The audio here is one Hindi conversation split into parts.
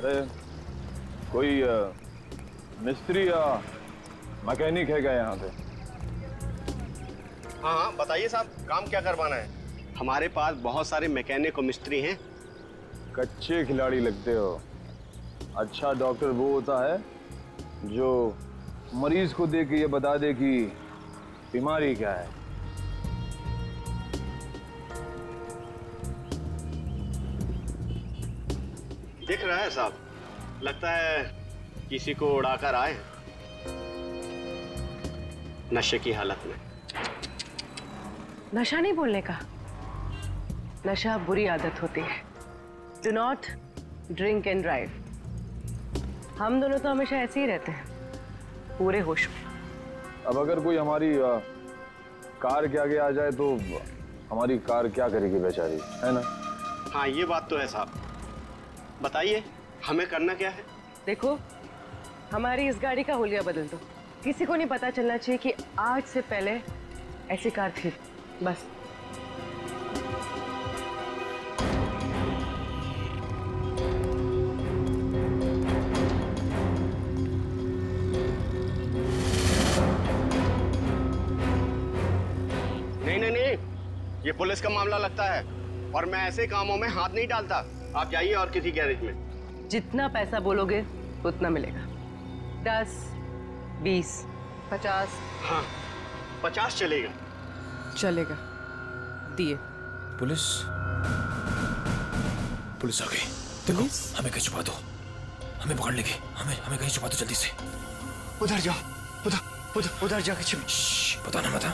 अरे कोई मिस्त्री या मैकेनिक है क्या यहाँ पे? हाँ हाँ बताइए साहब, काम क्या करवाना है? हमारे पास बहुत सारे मैकेनिक और मिस्त्री हैं। कच्चे खिलाड़ी लगते हो। अच्छा डॉक्टर वो होता है जो मरीज को देख के ये बता दे कि बीमारी क्या है। दिख रहा है साहब, लगता है किसी को उड़ाकर आए हैं नशे की हालत में। नशा नहीं बोलने का, नशा बुरी आदत होती है। Do not drink and drive. हम दोनों तो हमेशा ऐसे ही रहते हैं, पूरे होश में। अब अगर कोई हमारी कार के आगे आ जाए तो हमारी कार क्या करेगी बेचारी, है ना? हाँ ये बात तो है साहब। बताइए हमें करना क्या है? देखो, हमारी इस गाड़ी का हुलिया बदल दो। किसी को नहीं पता चलना चाहिए कि आज से पहले ऐसी कार थी, बस। नहीं, ये पुलिस का मामला लगता है और मैं ऐसे कामों में हाथ नहीं डालता। आप जाइए और किसी गैरेज में। जितना पैसा बोलोगे उतना मिलेगा। 10, 20, 50। हाँ 50 चलेगा। चलेगा, दिए। पुलिस आ गई। देखो, हमें कहीं छुपा दो, हमें पकड़ लेगी। हमें कहीं छुपा दो जल्दी से। उधर जाओ, उधर जाके छिप। पता ना मत।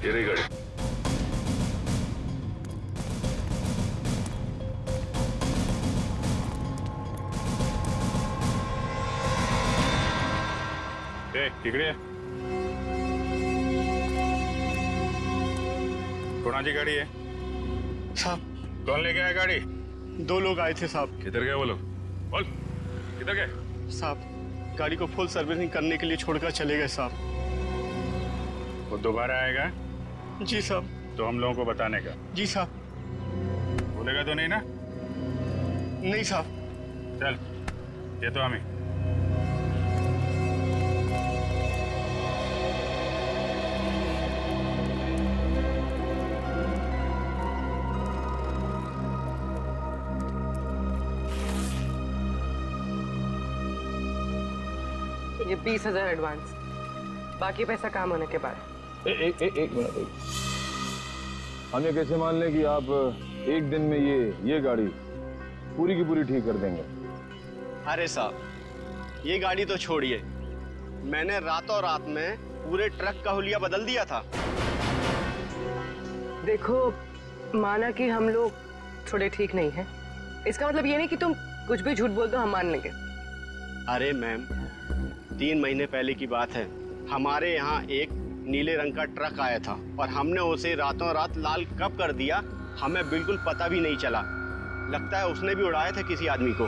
ये रही गाड़ी। इकडे कोणाची गाड़ी है साहब? कौन लेके आया गाड़ी? 2 लोग आए थे साहब। किधर गए वो लोग? बोल किधर गए? साहब गाड़ी को फुल सर्विसिंग करने के लिए छोड़कर चले गए साहब। वो दोबारा आएगा? जी साहब। तो हम लोगों को बताने का? जी साहब। बोलेगा तो नहीं ना? नहीं साहब। चल ये तो हमें। ये 20,000 एडवांस, बाकी पैसा काम होने के बाद। एक मिनट। हम ये कैसे मान लें कि आप एक दिन में ये गाड़ी पूरी की पूरी ठीक कर देंगे? अरे साहब ये गाड़ी तो छोड़िए, मैंने रातों रात में पूरे ट्रक का हुलिया बदल दिया था। देखो, माना कि हम लोग थोड़े ठीक नहीं हैं, इसका मतलब ये नहीं कि तुम कुछ भी झूठ बोल दो हम मान लेंगे। अरे मैम, 3 महीने पहले की बात है, हमारे यहाँ एक नीले रंग का ट्रक आया था और हमने उसे रातों रात लाल कब कर दिया हमें बिल्कुल पता भी नहीं चला। लगता है उसने भी उड़ाया था किसी आदमी को।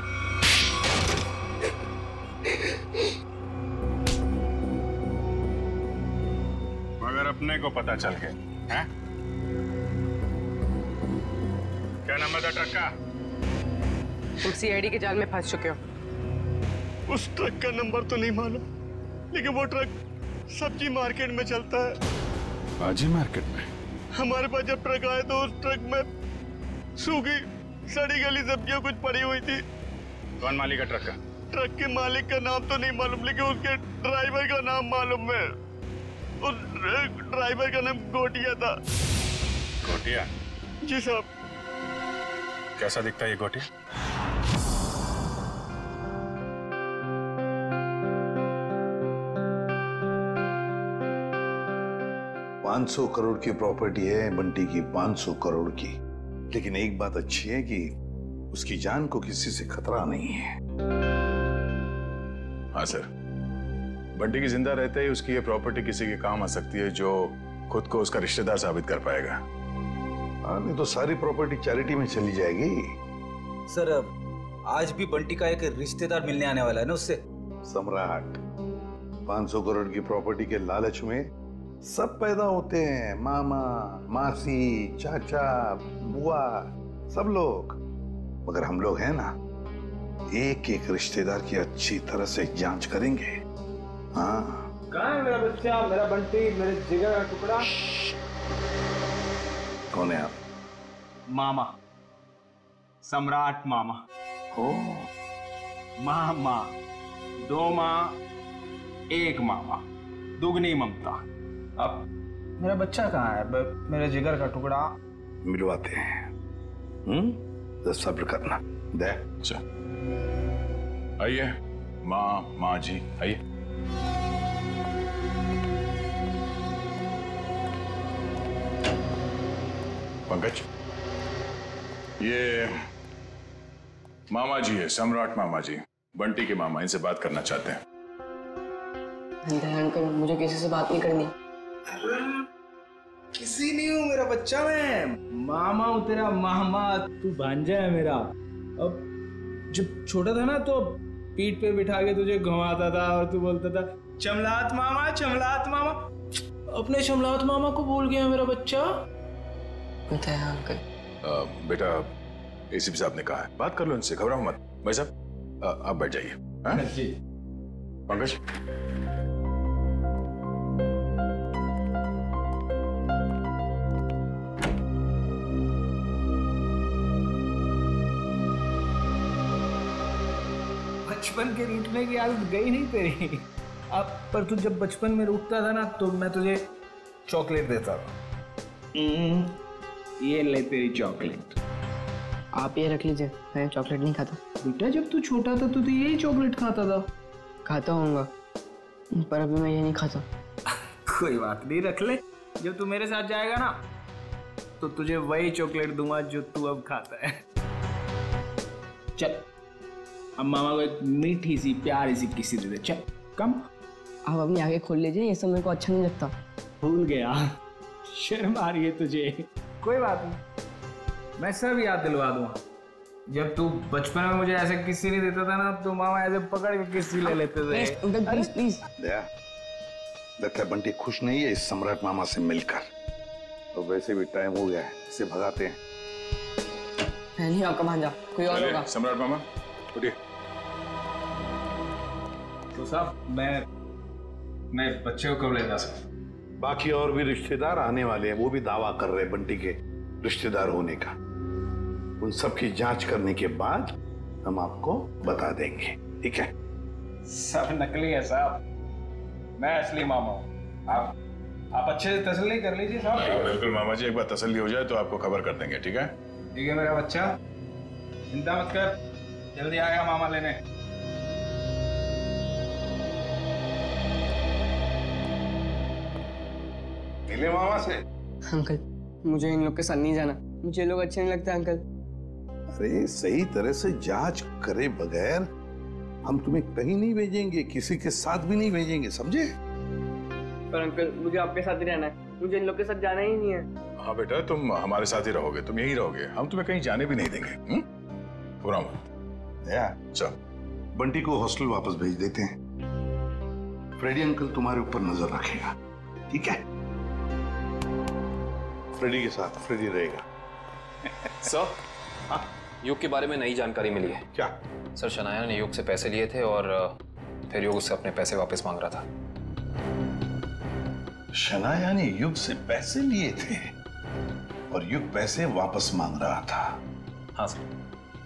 मगर अपने को पता चल गया है? क्या नंबर था ट्रक का? तुम सीआईडी के जाल में फंस चुके हो। उस ट्रक का नंबर तो नहीं मालूम, लेकिन वो ट्रक सब्जी मार्केट में चलता है। सब्जी मार्केट में? हमारे पास जब ट्रक आया तो उस ट्रक में सूखी सड़ी गली सब्जियां कुछ पड़ी हुई थी। कौन मालिक है ट्रक का? ट्रक के मालिक का नाम तो नहीं मालूम, लेकिन उसके ड्राइवर का नाम मालूम है। उस ड्राइवर का नाम गोटिया था। गोटिया? जी साहब। कैसा दिखता है ये गोटिया? $500 करोड़ की प्रॉपर्टी है बंटी की, 500 करोड़ की। लेकिन एक बात अच्छी है कि उसकी जान को किसी से खतरा नहीं है। हाँ सर, बंटी की जिंदा रहते ही उसकी ये प्रॉपर्टी किसी के काम आ सकती है जो खुद को उसका रिश्तेदार साबित कर पाएगा। हाँ, नहीं तो सारी प्रॉपर्टी चैरिटी में चली जाएगी। सर आज भी बंटी का एक रिश्तेदार मिलने आने वाला है ना उससे। सम्राट, 500 करोड़ की प्रॉपर्टी के लालच में सब पैदा होते हैं, मामा, मासी, चाचा, बुआ, सब लोग। मगर हम लोग हैं ना, एक एक रिश्तेदार की अच्छी तरह से जांच करेंगे। हाँ। कहाँ है मेरा बच्चा, मेरा बंटी, मेरे जिगर का टुकड़ा? कौन है आप? मामा, सम्राट मामा। ओ, मामा, 2 माँ, 1 मामा, दुगनी ममता। अब मेरा बच्चा कहाँ है, मेरे जिगर का टुकड़ा? मिलवाते हैं। तो सब्र करना। दे अच्छा, आइए माँ जी, आइए। पंकज, ये मामा जी है, सम्राट मामा जी, बंटी के मामा। इनसे बात करना चाहते हैं। अंकल, मुझे किसी से बात नहीं करनी। किसी नहीं हूँ मेरा बच्चा, मैं मामा हूँ तेरा मामा। तू भांजा है मेरा। अब जब छोटा था ना तो पीठ पे बिठा के तुझे घुमाता था और तू बोलता था चमलात मामा, चमलात मामा। अपने चमलात मामा को भूल गया मेरा बच्चा। अंकल बेटा, एसीपी साहब ने कहा है, बात कर लो इनसे, घबराओ मत। भाई साहब आप बैठ जाइए। जी पंकज, बचपन के रूठने की आदत गई नहीं तेरी। अब पर तू जब बचपन में रूठता था ना तो मैं तुझे चॉकलेट देता था। ये ले तेरी चॉकलेट। आप ये रख लीजिए, मैं चॉकलेट नहीं खाता। बेटा जब तू छोटा था तो तू यही चॉकलेट खाता था। खाता होऊंगा, पर अभी मैं ये नहीं खाता। कोई बात नहीं, रख ले। जब तू मेरे साथ जाएगा ना तो तुझे वही चॉकलेट दूंगा जो तू अब खाता है। चल अब मामा को एक मीठी सी प्यारी सी किसी दे दे। चल कम। आप अपनी आगे खोल लीजिए, ये सब मेरे को अच्छा नहीं लगता। भूल गया, शर्म आ रही है तुझे। कोई बात नहीं, मैं सब याद दिलवा दूंगा। जब तू बचपन में मुझे ऐसे किस्से नहीं देता था ना तो मामा ऐसे पकड़ के किस्से ले लेते थे। Uncle please please. लगता है बंटी खुश नहीं है इस सम्राट मामा से मिलकर। तो वैसे भी टाइम हो गया है, इसे भगाते हैं। मैं नहीं आपका भांजा, कोई और होगा। सम्राट मामा उठिए। तो साहब मैं बच्चे को कब ले जा सकता? बाकी और भी रिश्तेदार आने वाले हैं, वो भी दावा कर रहे हैं बंटी के रिश्तेदार होने का। उन सब की जांच करने के बाद हम आपको बता देंगे, ठीक है? सब नकली है साहब, मैं असली मामा हूँ। आप अच्छे से तसल्ली कर लीजिए साहब। बिल्कुल मामा जी, एक बार तसल्ली हो जाए तो आपको खबर कर देंगे, ठीक है? ठीक है मेरा बच्चा, चिंता मत कर, जल्दी आएगा मामा लेने। मिले मामा से? अंकल मुझे इन लोग के साथ नहीं जाना, मुझे ये लोग अच्छे नहीं लगते अंकल। अरे सही तरह से जांच करे बगैर हम तुम्हें कहीं नहीं भेजेंगे, किसी के साथ भी नहीं भेजेंगे, समझे? पर अंकल मुझे आपके साथ ही रहना है, मुझे इन लोग के साथ जाना ही नहीं है। हाँ बेटा, तुम हमारे साथ ही रहोगे, तुम यहीं रहोगे, हम तुम्हें कहीं जाने भी नहीं देंगे। पूरा चल, बंटी को हॉस्टल वापस भेज देते हैं। फ्रेडी अंकल तुम्हारे ऊपर नजर रखेगा, ठीक है? फ्रेडी के साथ फ्रेडी रहेगा। सर, युग के बारे में नई जानकारी मिली है। क्या? सर, शनाया ने युग से पैसे लिए थे और फिर युग उससे अपने पैसे वापस मांग रहा था। शनाया ने युग से पैसे लिए थे और युग पैसे वापस मांग रहा था? हाँ सर,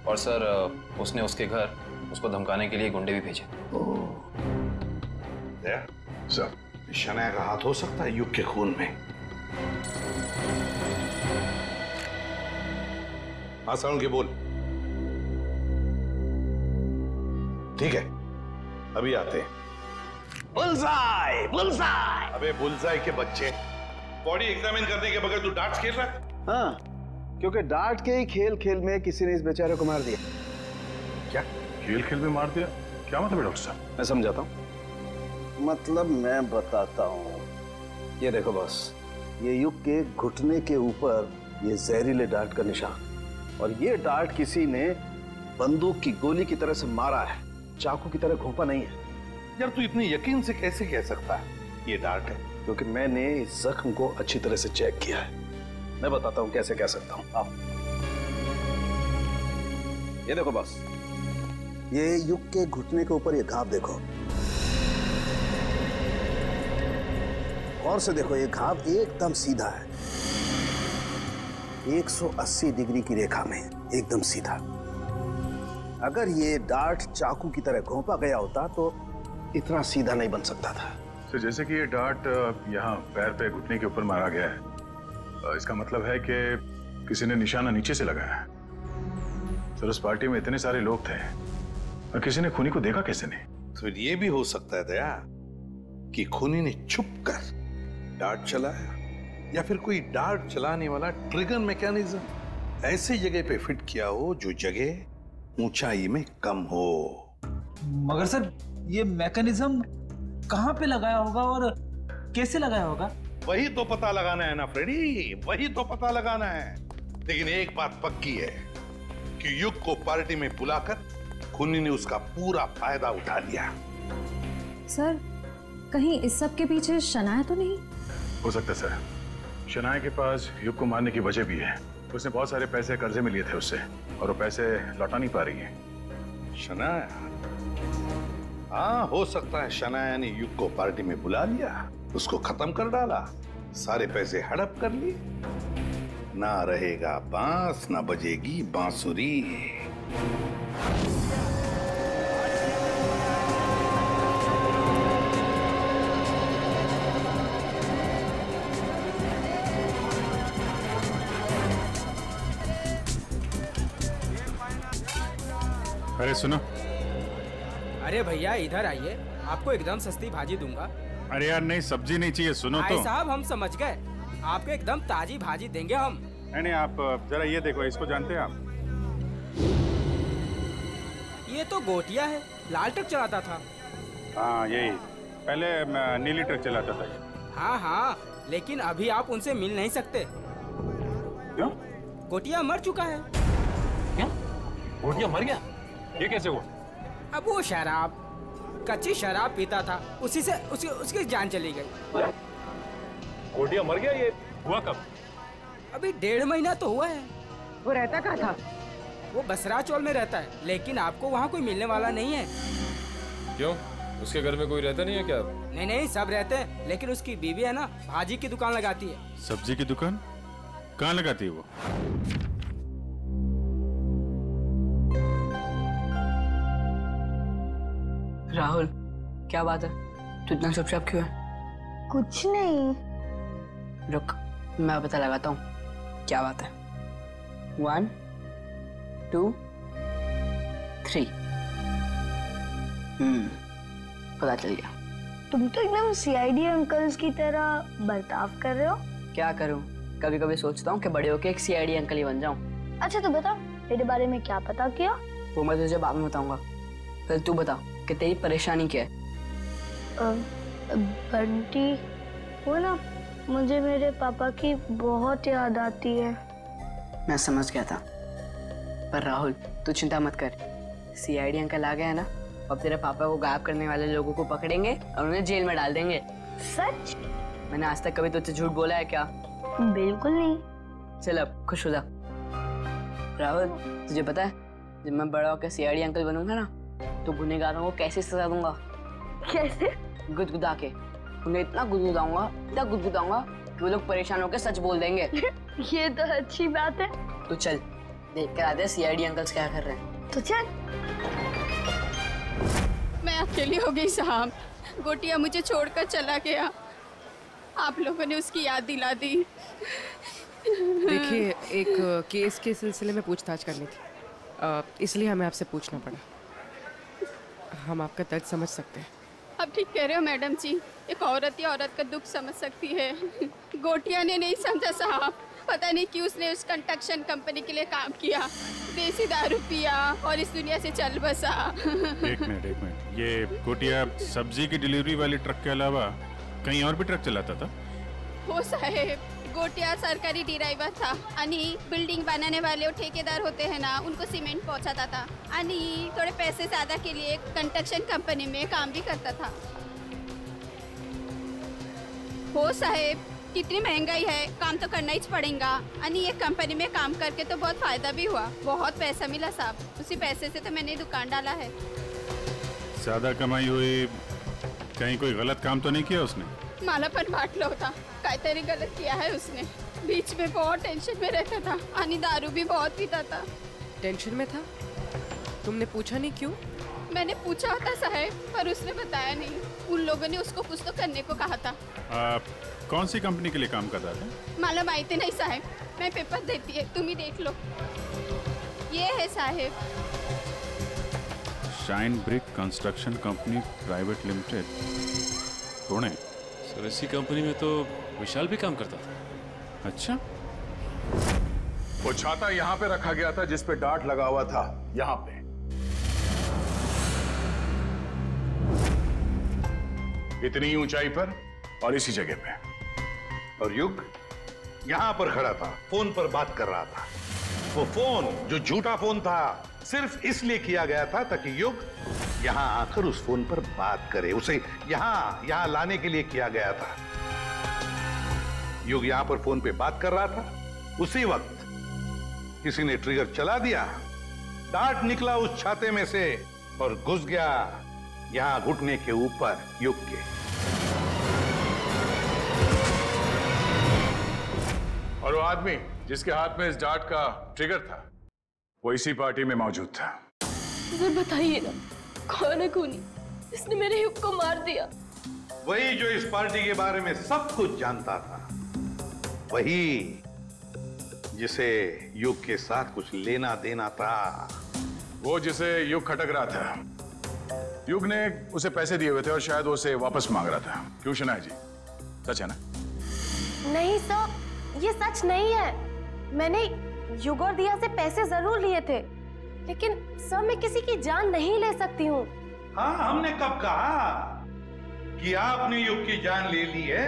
और सर उसने उसके घर उसको धमकाने के लिए गुंडे भी भेजे। सर, शनाया का हाथ हो सकता है युग के खून में। हाँ साउंड के बोल। ठीक है, अभी आते हैं। Bullseye, bullseye. अबे बुलसाई के बच्चे, बॉडी एग्जामिन करने के बगैर तू डार्ट्स खेल रहा है? हाँ, क्योंकि डार्ट के ही खेल खेल में किसी ने इस बेचारे को मार दिया। क्या खेल खेल में मार दिया? क्या मतलब है डॉक्टर साहब? मैं समझाता हूँ। मतलब मैं बताता हूँ। ये देखो बॉस, ये युग के घुटने के ऊपर ये जहरीले डार्ट का निशान, और ये डार्ट किसी ने बंदूक की गोली की तरह से मारा है, चाकू की तरह घोंपा नहीं है। यार तू इतने यकीन से कैसे कह सकता है ये डार्ट है? क्योंकि मैंने इस जख्म को अच्छी तरह से चेक किया है। मैं बताता हूं कैसे कह सकता हूं। आओ, ये देखो बस, ये युग के घुटने के ऊपर ये घाव देखो, और से देखो ये घाव एकदम सीधा है, 180 डिग्री की रेखा में एकदम सीधा। अगर ये डार्ट चाकू की तरह घोंपा गया होता तो इतना सीधा नहीं बन सकता था। तो जैसे कि ये डार्ट यहाँ पैर पे घुटने के ऊपर मारा गया है, इसका मतलब है कि किसी ने निशाना नीचे से लगाया है। सर उस पार्टी में इतने सारे लोग थे और किसी ने खूनी को देखा कैसे नहीं? तो ये भी हो सकता है दया कि खूनी ने छुप कर डार्ट चलाया, या फिर कोई डार्ट चलाने वाला ट्रिगर मैकेनिज्म ऐसे जगह पे फिट किया हो जो जगह ऊंचाई में कम हो। मगर सर ये मैकेनिज्म कहाँ पे लगाया होगा और कैसे लगाया होगा? वही तो पता लगाना है ना फ्रेडी, वही तो पता लगाना है। लेकिन एक बात पक्की है कि युग को पार्टी में बुलाकर खूनी ने उसका पूरा फायदा उठा लिया। सर कहीं इस सब के पीछे शनाया तो नहीं? हो सकता है सर, शनाया के पास युग को मारने की वजह भी है। उसने बहुत सारे पैसे कर्जे में लिए थे उससे और वो पैसे लौटा नहीं पा रही है। शनाया? हाँ हो सकता है शनाया ने युग को पार्टी में बुला लिया, उसको खत्म कर डाला, सारे पैसे हड़प कर लिए। ना रहेगा बांस ना बजेगी बांसुरी। अरे सुनो। अरे भैया इधर आइए, आपको एकदम सस्ती भाजी दूंगा। अरे यार नहीं, सब्जी नहीं चाहिए, सुनो तो। भाई साहब हम समझ गए, आपको एकदम ताजी भाजी देंगे हम। नहीं आप जरा ये देखो, इसको जानते हैं आप? ये तो गोटिया है, लाल ट्रक चलाता था। हाँ यही, पहले नीली ट्रक चलाता था। हाँ हाँ, लेकिन अभी आप उनसे मिल नहीं सकते। क्यों? गोटिया मर चुका है। क्या? गोटिया मर गया? ये कैसे हुआ? अब वो शराब, कच्ची शराब पीता था, उसी से उसकी जान चली गई। गोटिया मर गया? ये हुआ कब? अभी 1.5 महीना तो हुआ है। वो रहता कहाँ था? वो बसरा चौल में रहता है, लेकिन आपको वहाँ कोई मिलने वाला नहीं है। क्यों? उसके घर में कोई रहता नहीं है क्या? नहीं सब रहते हैं, लेकिन उसकी बीवी है ना, भाजी की दुकान लगाती है। सब्जी की दुकान? कहाँ लगाती है वो? राहुल क्या बात है, तू इतना चुपचाप क्यों है? कुछ नहीं। रुक मैं पता लगाता हूँ क्या बात है। 1 2 3 पता चल गया। तुम तो एकदम सीआईडी अंकल्स की तरह बर्ताव कर रहे हो। क्या करूँ, कभी कभी सोचता हूँ कि बड़े होके एक सीआईडी अंकल ही बन जाऊँ। अच्छा तो बता, तेरे बारे में क्या पता किया? वो मैं तुझे बाद में बताऊंगा, पहले तू बता कि तेरी परेशानी क्या है। बंटी, वो ना मुझे मेरे पापा की बहुत याद आती है। मैं समझ गया था, पर राहुल तू चिंता मत कर, सीआईडी अंकल आ गया ना, अब तेरे पापा को गायब करने वाले लोगों को पकड़ेंगे और उन्हें जेल में डाल देंगे। सच? मैंने आज तक कभी तुझसे झूठ बोला है क्या? बिल्कुल नहीं। चल अब खुश हो जा। राहुल तुझे पता है, जब मैं बड़ा होकर सीआईडी अंकल बनूंगा ना, तो गुनहगारों को कैसे सजा दूंगा? कैसे? गुदगुदा के, उन्हें इतना गुदगुदाऊंगा कि वो लोग परेशान होकर सच बोल देंगे। ये तो अच्छी बात है। तो चल देख कर आते हैं सीआईडी अंकल्स क्या कर रहे हैं। तो चल। मैं अकेली हो गई साहब, गोटिया मुझे छोड़कर चला गया, आप लोगों ने उसकी याद दिला दी। देखिए एक केस के सिलसिले में पूछताछ करनी थी, इसलिए हमें आपसे पूछना पड़ा। हम आपका दर्द समझ सकते हैं। अब ठीक कह रहे हो मैडम जी, एक औरत या औरत का दुख समझ सकती है। गोटिया ने नहीं समझा साहब, पता नहीं क्यों उसने उस कंस्ट्रक्शन कंपनी के लिए काम किया, देसी दारू पिया और इस दुनिया से चल बसा। एक मिनट, ये गोटिया सब्जी की डिलीवरी वाली ट्रक के अलावा कहीं और भी ट्रक चलाता था? हो साहेब, गोटिया सरकारी ड्राइवर था आणि बिल्डिंग बनाने वाले वो ठेकेदार होते हैं ना, उनको सीमेंट पहुंचाता था आणि थोड़े पैसे ज्यादा के लिए कंस्ट्रक्शन कंपनी में काम भी करता था। हो साहेब, कितनी महंगाई है, काम तो करना ही पड़ेगा। आणि ये कंपनी में काम करके तो बहुत फायदा भी हुआ, बहुत पैसा मिला साहब। उसी पैसे से तो मैंने दुकान डाला है। ज्यादा कमाई हुई, कहीं कोई गलत काम तो नहीं किया उसने? मला पण वाटलं होता काहीतरी गलत किया है उसने। बीच में बहुत टेंशन में रहता था आणि दारू भी बहुत पीता था। टेंशन में था? तुमने पूछा नहीं क्यों? मैंने पूछा था साहब, पर उसने बताया नहीं। उन लोगों ने उसको कुछ तो करने को कहा था। कौन सी कंपनी के लिए काम कर रहा था? मला माहिती नहीं साहब, मैं पेपर देती है, तुम ही देख लो। ये है साहब, shine brick construction company private limited, Pune. Sir इसी कंपनी में तो विशाल भी काम करता था। अच्छा। वो छाता यहाँ पे रखा गया था जिस पे डार्ट लगा हुआ था, यहाँ पे। इतनी ऊंचाई पर और इसी जगह पे। और युग यहां पर खड़ा था, फोन पर बात कर रहा था। वो फोन जो झूठा फोन था सिर्फ इसलिए किया गया था ताकि युग यहां आकर उस फोन पर बात करे। उसे यहां लाने के लिए किया गया था। युग यहां पर फोन पे बात कर रहा था, उसी वक्त किसी ने ट्रिगर चला दिया, डार्ट निकला उस छाते में से और घुस गया यहां घुटने के ऊपर युग के। और वो आदमी जिसके हाथ में इस डार्ट का ट्रिगर था वो इसी पार्टी में मौजूद था। सर बताइए ना, कौन है खूनी जिसने मेरे युग को मार दिया? वही जो इस पार्टी के बारे में सब कुछ जानता था, वही जिसे युग के साथ कुछ लेना देना था। वो जिसे युग खटक रहा था। युग ने उसे पैसे दिए हुए थे और शायद वो उसे वापस मांग रहा था। क्यों शनाया जी, सच है ना? नहीं सर, ये सच नहीं है। मैंने युग और दिया से पैसे जरूर लिए थे, लेकिन सर मैं किसी की जान नहीं ले सकती हूँ। हाँ, हमने कब कहा कि आपने युग की जान ले ली है?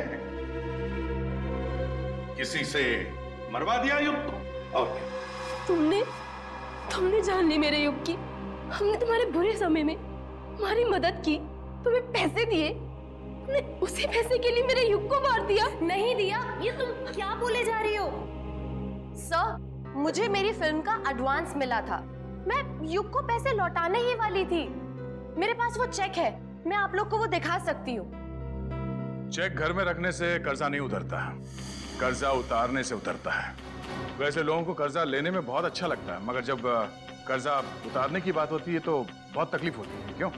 किसी से मरवा दिया युग को। और तुमने जान ली मेरे युग की। हमने तुम्हारे बुरे समय में तुम्हारी मदद की, तुम्हें पैसे दिए, तुमने उसी पैसे के लिए मेरे युग को मार दिया। नहीं दिया, ये तुम क्या बोले जा रही हो? सर, मुझे मेरी फिल्म का एडवांस मिला था, मैं युग को पैसे लौटाने ही वाली थी। मेरे पास वो चेक है, मैं आप लोग को वो दिखा सकती हूँ। चेक घर में रखने से कर्जा नहीं उतरता, कर्जा उतारने से उतरता है। वैसे लोगों को कर्जा लेने में बहुत अच्छा लगता है, मगर जब कर्जा उतारने की बात होती है तो बहुत तकलीफ होती है। क्यों?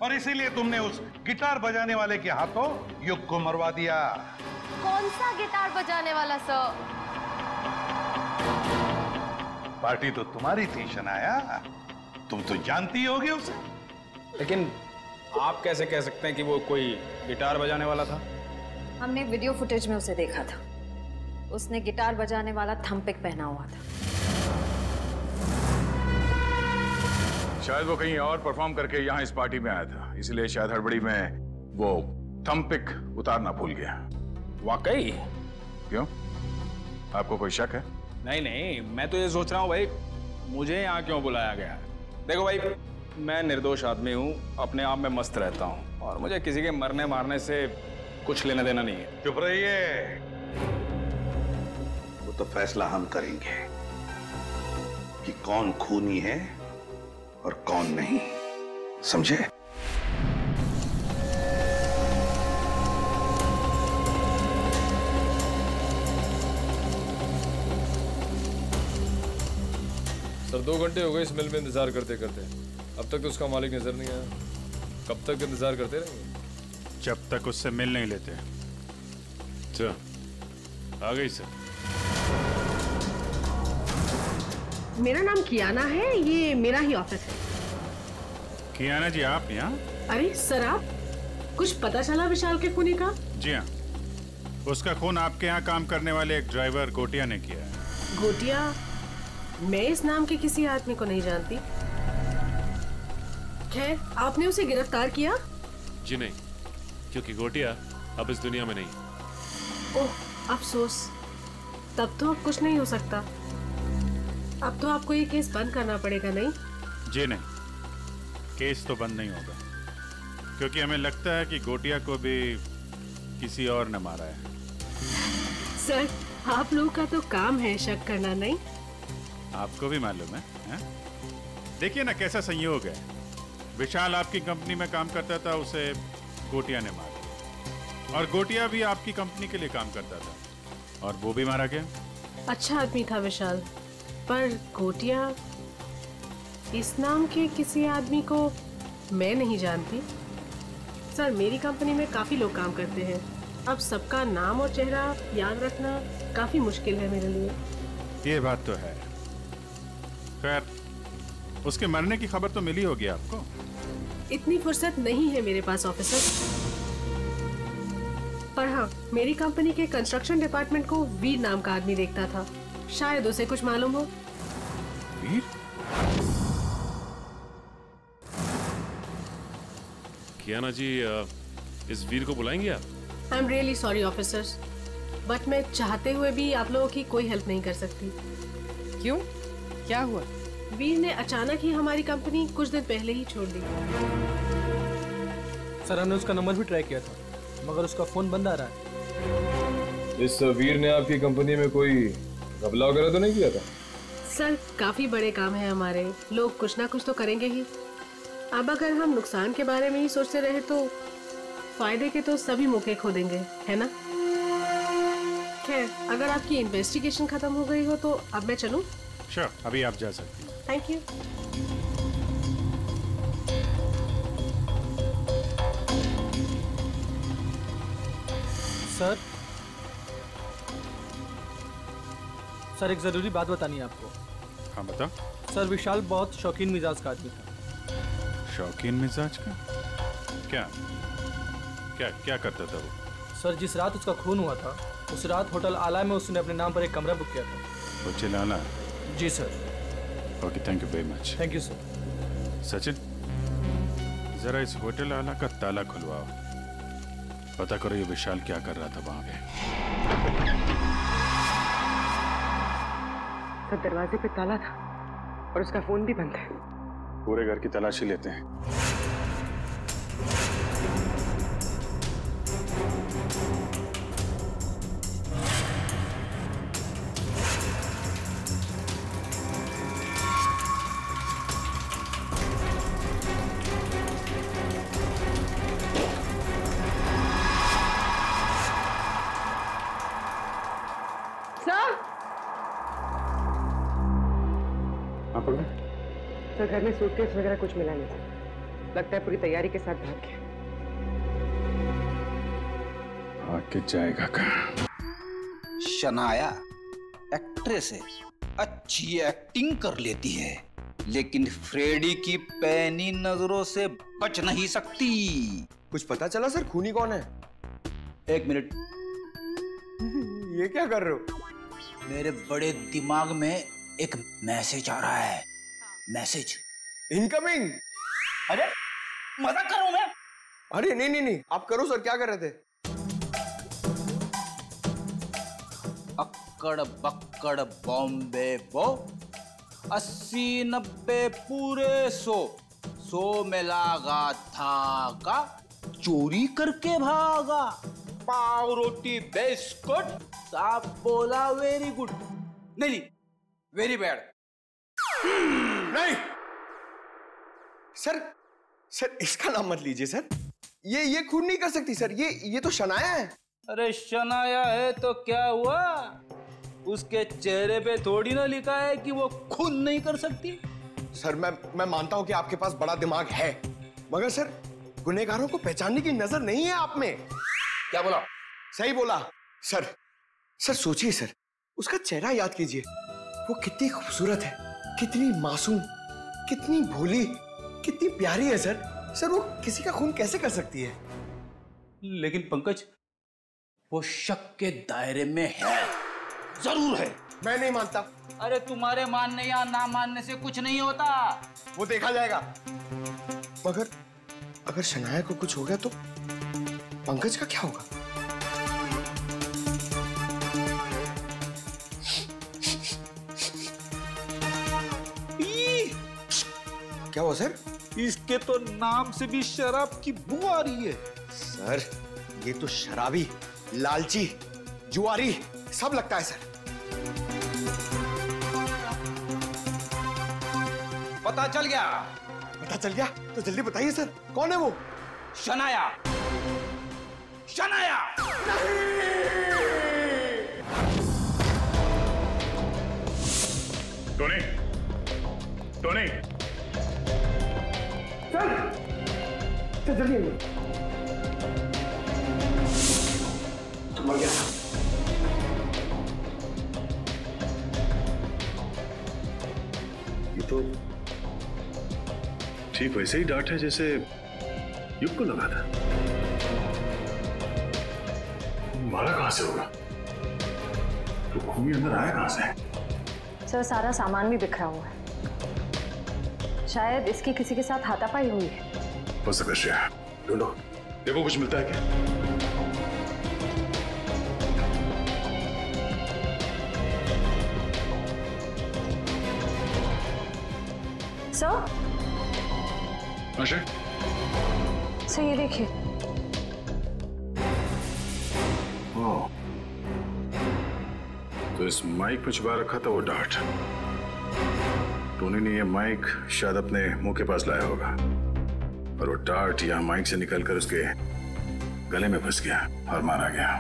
और इसीलिए तुमने उस गिटार बजाने वाले के हाथों युग को मरवा दिया। कौन सा गिटार बजाने वाला सर? पार्टी तो तुम्हारी थी शनाया, तुम तो जानती होगी उसे। लेकिन आप कैसे कह सकते हैं कि वो कोई गिटार बजाने वाला था? हमने वीडियो फुटेज में उसे देखा था, उसने गिटार बजाने वाला थंपिक पहना हुआ था। शायद वो कहीं और परफॉर्म करके यहाँ इस पार्टी में आया था, इसलिए शायद हड़बड़ी में वो थंपिक उतारना भूल गया। वाकई? क्यों, आपको कोई शक है? नहीं, मैं तो ये सोच रहा हूँ भाई, मुझे यहाँ क्यों बुलाया गया? देखो भाई, मैं निर्दोष आदमी हूँ, अपने आप में मस्त रहता हूँ और मुझे किसी के मरने मारने से कुछ लेना देना नहीं है। चुप रहिए, वो तो फैसला हम करेंगे कि कौन खूनी है और कौन नहीं, समझे? सर 2 घंटे हो गए इस मिल में इंतजार करते करते, अब तक तो उसका मालिक नजर नहीं आया। कब तक इंतजार करते रहेंगे? जब तक उससे मिल नहीं लेते। अच्छा, आ गई सर। मेरा नाम कियाना है, ये मेरा ही ऑफिस है। कियाना जी, आप यहाँ? अरे सर, आप कुछ पता चला विशाल के खूनी का? जी हाँ, उसका खून आपके यहाँ काम करने वाले एक ड्राइवर गोटिया ने किया है। गोटिया? मैं इस नाम के किसी आदमी को नहीं जानती। खैर, आपने उसे गिरफ्तार किया? जी नहीं, क्योंकि गोटिया अब इस दुनिया में नहीं। ओह, अफसोस। तब तो अब कुछ नहीं हो सकता। अब तो आपको ये केस बंद करना पड़ेगा, नहीं? जी नहीं, केस तो बंद नहीं होगा, क्योंकि हमें लगता है कि गोटिया को भी किसी और ने मारा है। सर, आप लोगों का तो काम है शक करना, नहीं? आपको भी मालूम है? देखिए ना कैसा संयोग है। विशाल आपकी कंपनी में काम करता था, उसे गोटिया ने मारा, और गोटिया भी आपकी कंपनी के लिए काम करता था और वो भी मारा गया। अच्छा आदमी था विशाल, पर गोटिया इस नाम के किसी आदमी को मैं नहीं जानती। सर, मेरी कंपनी में काफी लोग काम करते हैं, अब सबका नाम और चेहरा याद रखना काफी मुश्किल है मेरे लिए। ये बात तो है। खैर, उसके मरने की खबर तो मिली होगी आपको। इतनी फुर्सत नहीं है मेरे पास ऑफिसर, पर हाँ, मेरी कंपनी के कंस्ट्रक्शन डिपार्टमेंट को वीर नाम का आदमी देखता था, शायद उसे कुछ मालूम हो। वीर? कियाना जी, इस वीर को बुलाएंगे आप? I am really sorry officers, but मैं चाहते हुए भी आप लोगों की कोई हेल्प नहीं कर सकती। क्यों? क्या हुआ? वीर ने अचानक ही हमारी कंपनी कुछ दिन पहले ही छोड़ दी। सर, हमने उसका नंबर भी ट्राई किया था, मगर उसका फोन बंद आ रहा है। इस वीर ने आपकी कंपनी में कोई घपला वगैरह तो नहीं किया था? सर, काफी बड़े काम है हमारे, लोग कुछ ना कुछ तो करेंगे ही। अब अगर हम नुकसान के बारे में ही सोचते रहे तो फायदे के तो सभी मौके खो देंगे, है ना? खैर, अगर आपकी इन्वेस्टिगेशन खत्म हो गई हो तो अब मैं चलूं? श्योर, अभी आप जा सकती हैं। Thank you. सर, एक जरूरी बात बतानी है आपको। हाँ, बता। सर, विशाल बहुत शौकीन मिजाज का आदमी था। शौकीन मिजाज का? क्या क्या क्या करता था वो? सर, जिस रात उसका खून हुआ था, उस रात होटल आला में उसने अपने नाम पर एक कमरा बुक किया था। होटल आला? जी sir. Okay, thank you very much. Thank you sir. Sachin, जरा इस होटल आला का ताला खुलवाओ, पता करो ये विशाल क्या कर रहा था वहां पे। तो दरवाजे पे ताला था और उसका फोन भी बंद है। पूरे घर की तलाशी लेते हैं। सर, घर में सूटकेस वगैरह कुछ मिला नहीं, लगता है पूरी तैयारी के साथ भाग गया। आके जाएगा कहाँ? शनाया एक्ट्रेस है, अच्छी एक्टिंग कर लेती है, लेकिन फ्रेडी की पैनी नजरों से बच नहीं सकती। कुछ पता चला सर, खूनी कौन है? एक मिनट। ये क्या कर रहे हो? मेरे बड़े दिमाग में एक मैसेज आ रहा है। Message incoming. अरे मजाक कर रहा हूं मैं। अरे नहीं, आप करो सर, क्या कर रहे थे? अक्कड़ बक्कड़ बॉम्बे बो, 80-90 पूरे 100 में लागा धागा, चोरी करके भागा, पाव रोटी बिस्कुट, साहब बोला वेरी गुड। नहीं, वेरी बैड। नहीं सर, इसका नाम मत लीजिए सर। ये खून नहीं कर सकती सर, ये तो शनाया है। अरे शनाया है तो क्या हुआ? उसके चेहरे पे थोड़ी ना लिखा है कि वो खून नहीं कर सकती। सर, मैं मानता हूं कि आपके पास बड़ा दिमाग है, मगर सर गुनहगारों को पहचानने की नजर नहीं है आप में। क्या बोला? सही बोला सर। सर सोचिए सर, उसका चेहरा याद कीजिए, वो कितनी खूबसूरत है, कितनी मासूम, कितनी भोली, कितनी प्यारी है सर। सर, वो किसी का खून कैसे कर सकती है? लेकिन पंकज, वो शक के दायरे में है, जरूर है। मैं नहीं मानता। अरे तुम्हारे मानने या ना मानने से कुछ नहीं होता, वो देखा जाएगा। मगर अगर शनाया को कुछ हो गया तो पंकज का क्या होगा? क्या हुआ सर? इसके तो नाम से भी शराब की बू आ रही है। सर ये तो शराबी, लालची, जुआरी सब लगता है सर। पता चल गया? पता चल गया तो जल्दी बताइए सर, कौन है वो? Shanaya. Shanaya. Tony, Tony, sir जल्दी आइए। मर गया। ये तो ठीक वैसे ही डांट है जैसे युग को लगा था। मारा कहां से होगा? तो खूनी अंदर आया कहां से? सर सारा सामान भी बिखरा हुआ है, शायद इसकी किसी के साथ हाथापाई हुई है। हो सकता है। ढूंढो, देखो कुछ मिलता है क्या? सर सर ये देखिए। तो इस माइक में छुपा रखा था वो डार्ट। टोनी ने ये माइक शायद अपने मुंह के पास लाया होगा और वो डार्ट यहाँ माइक से निकलकर उसके गले में फंस गया और मारा गया।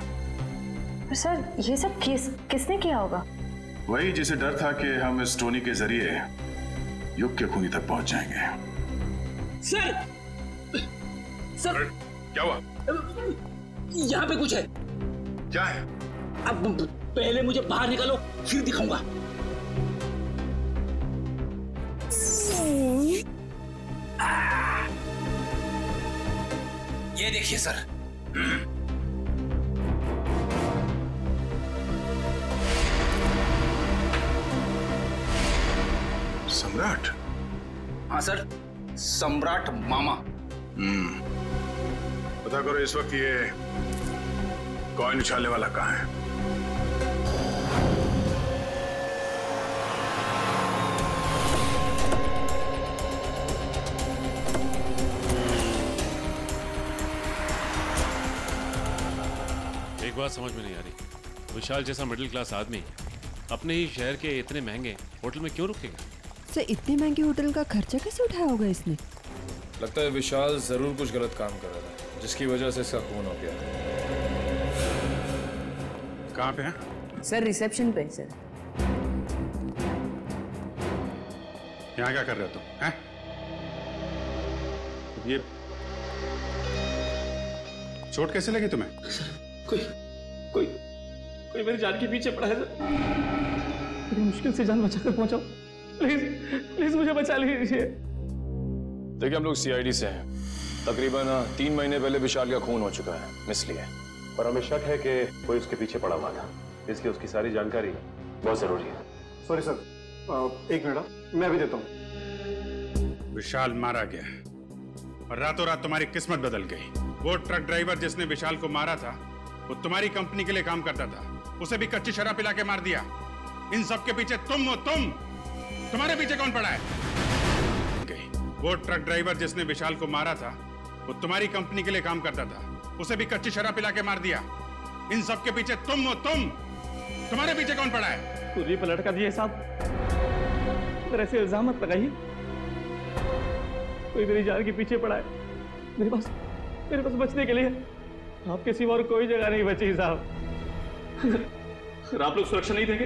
सर ये सब किसने किया होगा? वही जिसे डर था कि हम इस टोनी के जरिए युग के खूनी तक पहुंच जाएंगे। सर सर क्या हुआ? यहाँ पे कुछ है। क्या है? अब पहले मुझे बाहर निकालो, फिर दिखाऊंगा। ये देखिए सर। सम्राट? हाँ सर, सम्राट मामा। पता करो इस वक्त ये कॉइन उछालने वाला कहाँ है? एक बात समझ में नहीं आ रही, विशाल जैसा मिडिल क्लास आदमी अपने ही शहर के इतने महंगे होटल में क्यों रुकेगा? सर इतने महंगे होटल का खर्चा कैसे उठाया होगा इसने? लगता है विशाल जरूर कुछ गलत काम कर रहा था, जिसकी वजह से इसका खून हो गया। कहाँ पे है? सर रिसेप्शन पे सर। यहाँ क्या कर रहे हो तुम? हैं? ये चोट कैसे लगी तुम्हें? कोई मेरी जान के पीछे पड़ा है सर। बड़ी मुश्किल से जान बचाकर पहुंचा। प्लीज मुझे बचा लीजिए। देखिए हम लोग सीआईडी से हैं। तकरीबन 3 महीने पहले विशाल का खून हो चुका है, इसलिए। पर हमें शक है कि कोई उसके पीछे पड़ा हुआ था, इसलिए उसकी सारी जानकारी बहुत जरूरी है। सॉरी सर, 1 मिनट मैं अभी देता हूँ। विशाल मारा गया और रातों रात तुम्हारी किस्मत बदल गई। वो ट्रक ड्राइवर जिसने विशाल को मारा था वो तुम्हारी कंपनी के लिए काम करता था, उसे भी कच्ची शराब पिला के मार दिया। इन सब के पीछे तुम हो। तुम्हारे पीछे कौन पड़ा है? वो ट्रक ड्राइवर जिसने विशाल को मारा था वो तुम्हारी कंपनी के लिए काम करता था, उसे भी कच्ची शराब पिला के मार दिया। इन सब के पीछे तुम हो। तुम्हारे पीछे कौन पड़ा है? खुद ही पलट कर दिए साहब, पर ऐसे इल्जाम मत लगाइए। कोई मेरी जान के पीछे पड़ा है। मेरे पास बचने के लिए आपके सिवा और कोई जगह नहीं बची साहब। अगर आप लोग सुरक्षा नहीं देंगे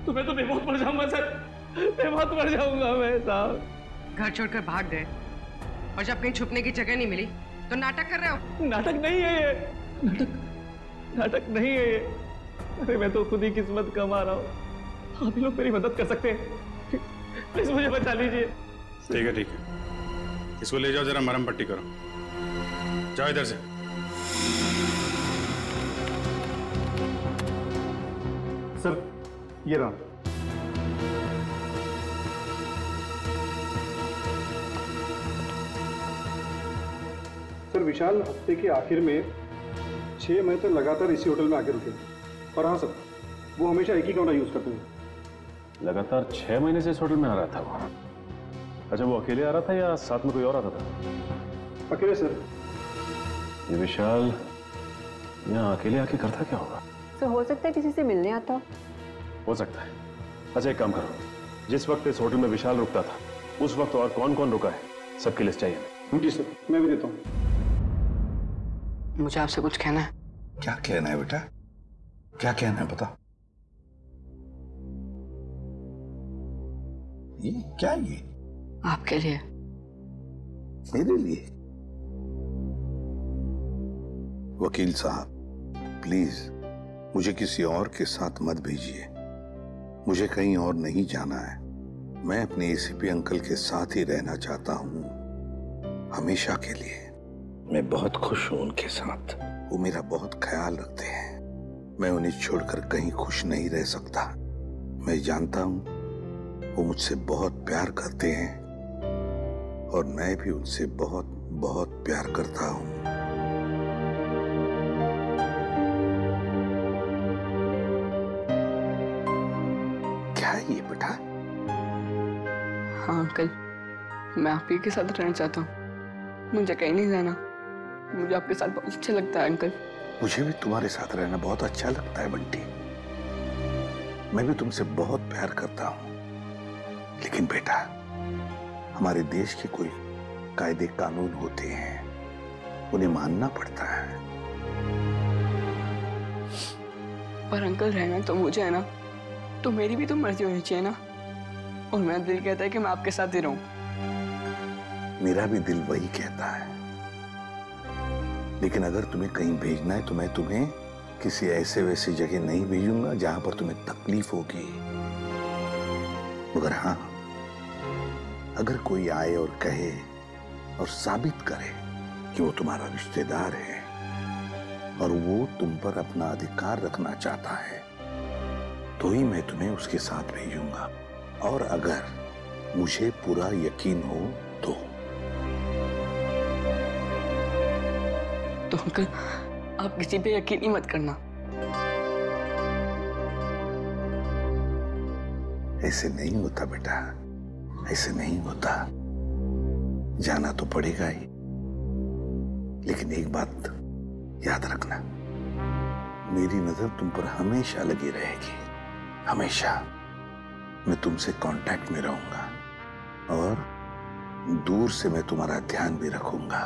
तो मैं तो बेमौत मर जाऊंगा सर, बेमौत मर जाऊंगा मैं साहब। घर छोड़कर भाग गए और जब कहीं छुपने की जगह नहीं मिली तो नाटक कर रहे हो? नाटक नहीं है ये, नाटक नहीं है ये। अरे मैं तो खुद ही किस्मत कमा रहा हूँ। आप लोग मेरी मदद कर सकते हैं, प्लीज मुझे बचा लीजिए। ठीक है, इसको ले जाओ, जरा मरहम पट्टी करो। जाओ इधर से। सर ये रहा। सर विशाल हफ्ते के आखिर में 6 महीने तक लगातार इसी होटल में आके रुके। और हाँ सर, वो हमेशा एक ही कमरा यूज करते हैं। लगातार 6 महीने से इस होटल में आ रहा था वो। अच्छा, वो अकेले आ रहा था या साथ में कोई और आता था? अकेले सर। ये विशाल यहाँ अकेले आके करता क्या होगा? तो हो सकता है किसी से मिलने आता हो सकता है। अच्छा, एक काम करो, जिस वक्त इस होटल में विशाल रुकता था उस वक्त और कौन कौन रुका है सबकी लिस्ट चाहिए हमें। जी सर, मैं भी देता हूँ। मुझे आपसे कुछ कहना है। क्या कहना है बेटा? क्या कहना है बता। ये क्या ये? आपके लिए। मेरे लिए? वकील साहब प्लीज मुझे किसी और के साथ मत भेजिए। मुझे कहीं और नहीं जाना है। मैं अपने एसीपी अंकल के साथ ही रहना चाहता हूँ, हमेशा के लिए। मैं बहुत खुश हूँ उनके साथ। वो मेरा बहुत ख्याल रखते हैं। मैं उन्हें छोड़कर कहीं खुश नहीं रह सकता। मैं जानता हूँ वो मुझसे बहुत प्यार करते हैं और मैं भी उनसे बहुत बहुत प्यार करता हूँ। क्या है ये बेटा? हाँ अंकल, मैं आप ही के साथ रहना चाहता हूँ। मुझे कहीं नहीं जाना। मुझे आपके साथ बहुत अच्छा लगता है अंकल। मुझे भी तुम्हारे साथ रहना बहुत अच्छा लगता है बंटी। मैं भी तुमसे बहुत प्यार करता हूँ। लेकिन बेटा, हमारे देश के कोई कायदे कानून होते हैं, उन्हें मानना पड़ता है। पर अंकल रहना तो मुझे है ना, तो मेरी भी तो मर्जी होनी चाहिए ना। और मेरा दिल कहता है कि मैं आपके साथ ही रहूं। मेरा भी दिल वही कहता है। लेकिन अगर तुम्हें कहीं भेजना है तो मैं तुम्हें किसी ऐसे वैसे जगह नहीं भेजूंगा जहां पर तुम्हें तकलीफ होगी। मगर हाँ, अगर कोई आए और कहे और साबित करे कि वो तुम्हारा रिश्तेदार है और वो तुम पर अपना अधिकार रखना चाहता है, तो ही मैं तुम्हें उसके साथ भेजूंगा। और अगर मुझे पूरा यकीन हो तो अंकल आप किसी पे यकीन ही मत करना। ऐसे नहीं होता बेटा, ऐसे नहीं होता। जाना तो पड़ेगा ही, लेकिन एक बात याद रखना, मेरी नजर तुम पर हमेशा लगी रहेगी। हमेशा मैं तुमसे कांटेक्ट में रहूंगा और दूर से मैं तुम्हारा ध्यान भी रखूंगा,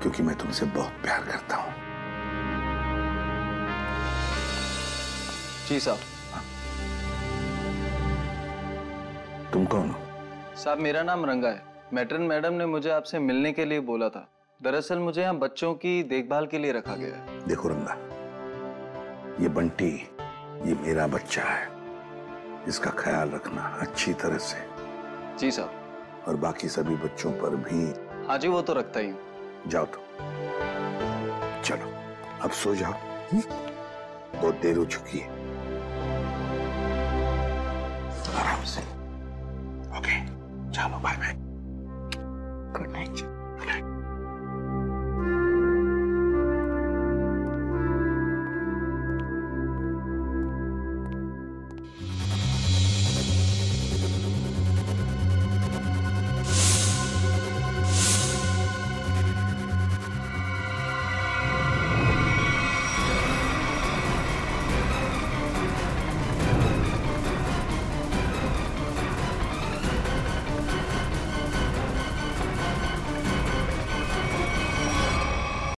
क्योंकि मैं तुमसे बहुत प्यार करता हूं। जी साहब। तुम कौन हो? साहब मेरा नाम रंगा है। मैट्रन मैडम ने मुझे आपसे मिलने के लिए बोला था। दरअसल मुझे यहाँ बच्चों की देखभाल के लिए रखा गया है। देखो रंगा, ये बंटी, ये मेरा बच्चा है। इसका ख्याल रखना अच्छी तरह से। जी साहब। और बाकी सभी बच्चों पर भी। हाँ जी, वो तो रखता ही हूँ। जाओ तो, चलो अब सो जाओ, बहुत देर हो चुकी है। आराम से। ओके, चलो बाय बाय। Good night.